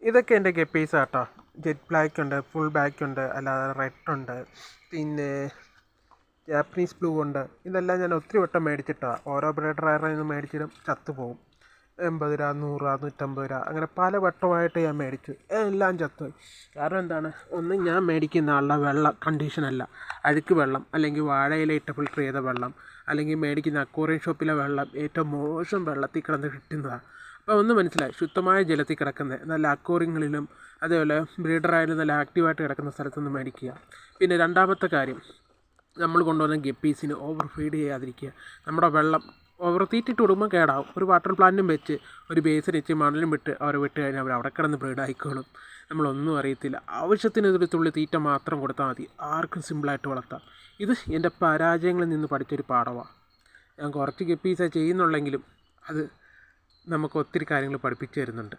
ഇതൊക്കെ എൻ്റെ ഗപ്പീസ് കേട്ടോ. ജെറ്റ് ബ്ലാക്ക് ഉണ്ട്, ഫുൾ ബ്ലാക്ക് ഉണ്ട്, അല്ലാതെ റെഡ് ഉണ്ട്, പിന്നെ ജാപ്പനീസ് ബ്ലൂ ഉണ്ട്. ഇതെല്ലാം ഞാൻ ഒത്തിരി വട്ടം മേടിച്ചിട്ടാണ്. ഓരോ ബ്രീഡറുടെ നിന്ന് മേടിച്ചിടും, ചത്തുപോകും. 80 രൂപ, 100 രൂപ, 150 രൂപ, അങ്ങനെ പല വട്ടമായിട്ട് ഞാൻ മേടിച്ചു. എല്ലാം ചത്തുപോയി. കാരണം എന്താണ്, ഒന്ന് ഞാൻ മേടിക്കുന്ന ആളുടെ വെള്ളം കണ്ടീഷനല്ല. അഴുക്ക് വെള്ളം, അല്ലെങ്കിൽ വാഴയില ഇട്ട് ഫിൽറ്റർ ചെയ്ത വെള്ളം, അല്ലെങ്കിൽ മേടിക്കുന്ന അക്വേറിയം ഷോപ്പിലെ വെള്ളം ഏറ്റവും മോശം വെള്ളത്തിൽ കിടന്ന് കിട്ടുന്നതാണ്. അപ്പോൾ ഒന്ന് മനസ്സിലായി, ശുദ്ധമായ ജലത്തിൽ കിടക്കുന്നത് നല്ല അക്വേറിയങ്ങളിലും അതേപോലെ ബ്രീഡറായാലും നല്ല ആക്റ്റീവായിട്ട് കിടക്കുന്ന സ്ഥലത്തുനിന്ന് മേടിക്കുക. പിന്നെ രണ്ടാമത്തെ കാര്യം, നമ്മൾ കൊണ്ടുവന്ന ഗപ്പീസിന് ഓവർ ഫീഡ് ചെയ്യാതിരിക്കുക. നമ്മുടെ വെള്ളം ഓവർ തീറ്റിട്ട് കൊടുക്കുമ്പോൾ കേടാവും. ഒരു വാട്ടർ പ്ലാന്റും വെച്ച് ഒരു ബേസിൻ വെച്ച് മണലും വിട്ട് അവരെ വിട്ട് കഴിഞ്ഞാൽ അവർ അവിടെ കിടന്ന് ബ്രീഡായിക്കോളും. നമ്മളൊന്നും അറിയത്തില്ല. ആവശ്യത്തിന് ഒരു തുള്ളി തീറ്റ മാത്രം കൊടുത്താൽ മതി. ആർക്കും സിമ്പിളായിട്ട് വളർത്താം. ഇത് എൻ്റെ പരാജയങ്ങളിൽ നിന്ന് പഠിച്ചൊരു പാഠമാണ്. ഞാൻ കുറച്ച് ഗപ്പീസേ ചെയ്യുന്നുള്ളെങ്കിലും അത് നമുക്ക് ഒത്തിരി കാര്യങ്ങൾ പഠിപ്പിച്ചു തരുന്നുണ്ട്.